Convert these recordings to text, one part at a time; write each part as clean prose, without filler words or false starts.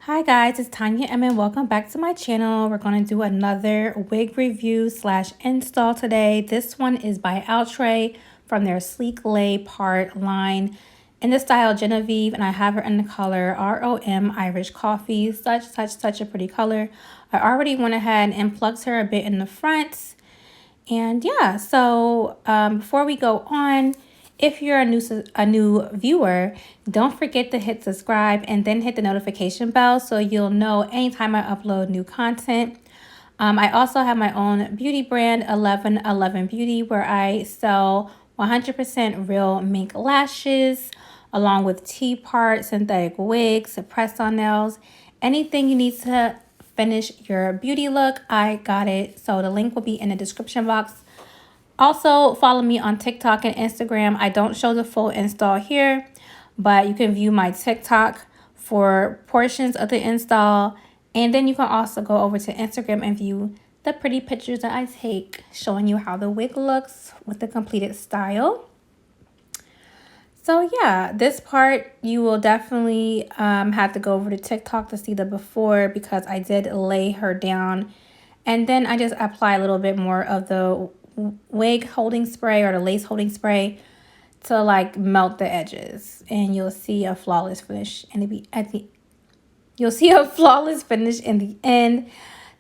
Hi guys, it's Tanya M and welcome back to my channel. We're going to do another wig review slash install today. This one is by Outre from their Sleek Lay Part line in the style Genevieve, and I have her in the color ROM Irish Coffee. Such a pretty color. I already went ahead and plugged her a bit in the front. And yeah, so before we go on, if you're a new viewer, don't forget to hit subscribe and then hit the notification bell so you'll know anytime I upload new content. I also have my own beauty brand, 1111 Beauty, where I sell 100% real mink lashes, along with T-part, synthetic wigs, press-on nails, anything you need to finish your beauty look, I got it. So the link will be in the description box. Also, follow me on TikTok and Instagram. I don't show the full install here, but you can view my TikTok for portions of the install. And then you can also go over to Instagram and view the pretty pictures that I take showing you how the wig looks with the completed style. So yeah, this part you will definitely have to go over to TikTok to see the before because I did lay her down. And then I just apply a little bit more of the wig holding spray or the lace holding spray to like melt the edges, and you'll see a flawless finish in the end.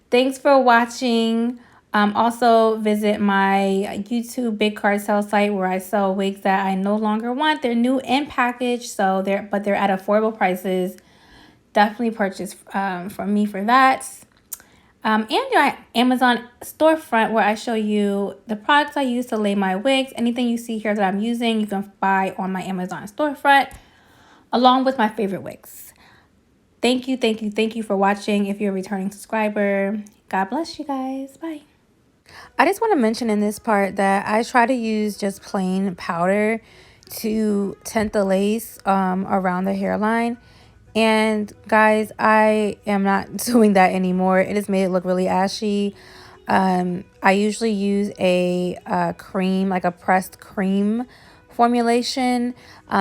Thanks for watching. Also visit my YouTube big card sale site where I sell wigs that I no longer want. They're new and packaged, so they're at affordable prices. Definitely purchase from me for that. And my Amazon storefront where I show you the products I use to lay my wigs. Anything you see here that I'm using, you can buy on my Amazon storefront, along with my favorite wigs. Thank you for watching. If you're a returning subscriber, God bless you guys. Bye. I just want to mention in this part that I try to use just plain powder to tint the lace around the hairline. And guys, I am not doing that anymore. It has made it look really ashy. I usually use a cream, like a pressed cream formulation.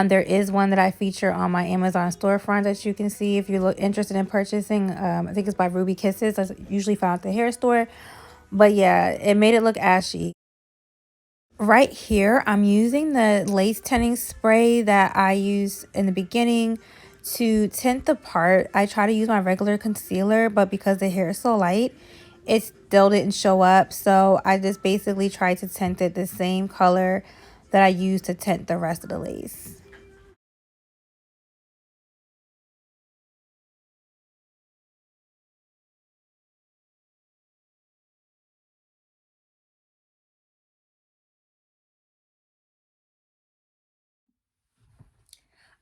There is one that I feature on my Amazon storefront that you can see if you're interested in purchasing. I think it's by Ruby Kisses. That's usually found at the hair store. But yeah, it made it look ashy. Right here, I'm using the lace tinting spray that I used in the beginning to tint the part. I try to use my regular concealer, but because the hair is so light, it still didn't show up. So I just basically tried to tint it the same color that I used to tint the rest of the lace.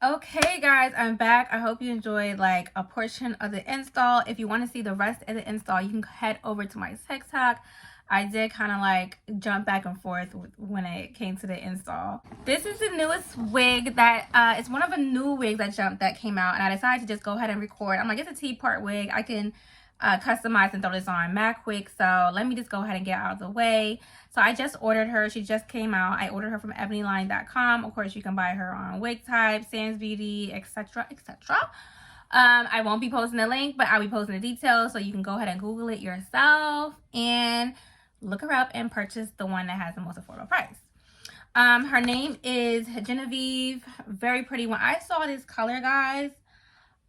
Okay guys, I'm back. I hope you enjoyed like a portion of the install. If you want to see the rest of the install, you can head over to my TikTok. I did kind of like jump back and forth when it came to the install. This is the newest wig that it's one of a new wigs that came out, and I decided to just go ahead and record. I'm like, it's a T-part wig. I can customize and throw this on Mac quick, so let me just go ahead and get out of the way. So I just ordered her. She just came out. I ordered her from ebonyline.com. Of course, you can buy her on Wig Type, Sans Beauty, etc., etc. I won't be posting the link, but I'll be posting the details, so you can go ahead and Google it yourself and look her up and purchase the one that has the most affordable price. Her name is Genevieve. Very pretty. When I saw this color, guys,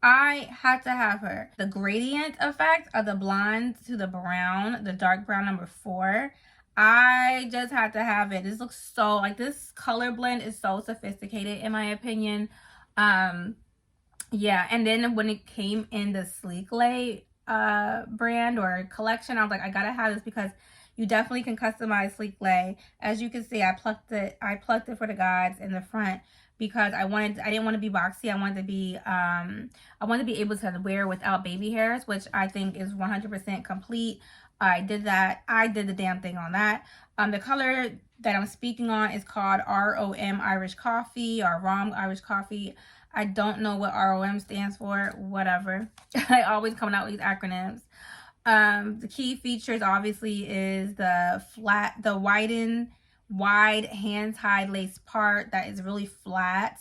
I had to have her. The gradient effect of the blonde to the brown, the dark brown number 4, I just had to have it. This looks so, like, this color blend is so sophisticated in my opinion. Yeah, and then when it came in the Sleek Lay brand or collection, I was like, I gotta have this because you definitely can customize Sleek Lay. As you can see, I plucked it for the guys in the front because I didn't want to be boxy. I wanted to be able to wear without baby hairs, which I think is 100% complete. I did that. I did the damn thing on that. The color that I'm speaking on is called ROM Irish Coffee or ROM Irish Coffee. I don't know what ROM stands for. Whatever. I always coming out with these acronyms. The key features obviously is the wide hand-tied lace part that is really flat.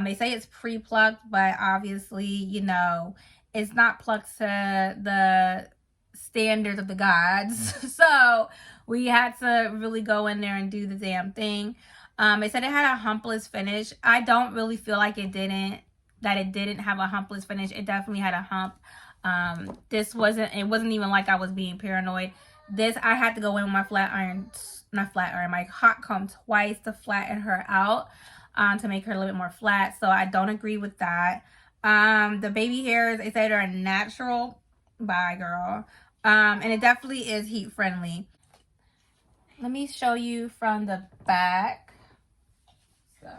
They say it's pre-plucked, but obviously, you know, it's not plucked to the standards of the gods. So we had to really go in there and do the damn thing. It said it had a humpless finish. I don't really feel like it didn't have a humpless finish. It definitely had a hump. It wasn't even like I was being paranoid. This, I had to go in with my my hot comb twice to flatten her out, to make her a little bit more flat. So I don't agree with that. The baby hairs, they said are natural. Bye, girl. And it definitely is heat friendly. Let me show you from the back. So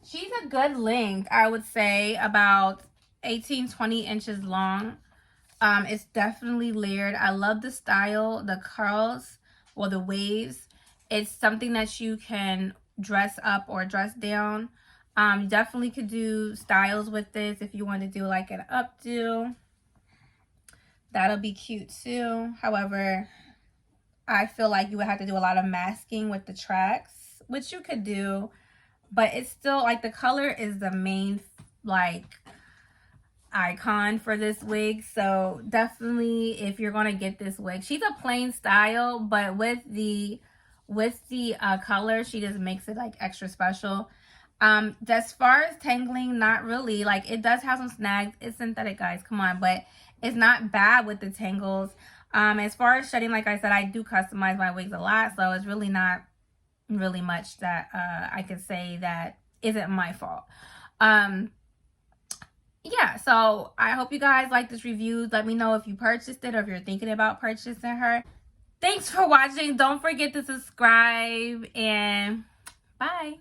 she's a good length, I would say, about 18-20 inches long. It's definitely layered. I love the style, the curls or the waves. It's something that you can dress up or dress down. You definitely could do styles with this if you want to do like an updo. That'll be cute too. However, I feel like you would have to do a lot of masking with the tracks, which you could do, but it's still like the color is the main like icon for this wig. So definitely, if you're gonna get this wig, she's a plain style, but with the color, she just makes it like extra special. As far as tangling, not really. Like, it does have some snags. It's synthetic, guys, come on, but it's not bad with the tangles. As far as shedding, like I said, I do customize my wigs a lot, so it's really not really much that I could say that isn't my fault. Yeah, so I hope you guys like this review. Let me know if you purchased it or if you're thinking about purchasing her. Thanks for watching. Don't forget to subscribe, and bye.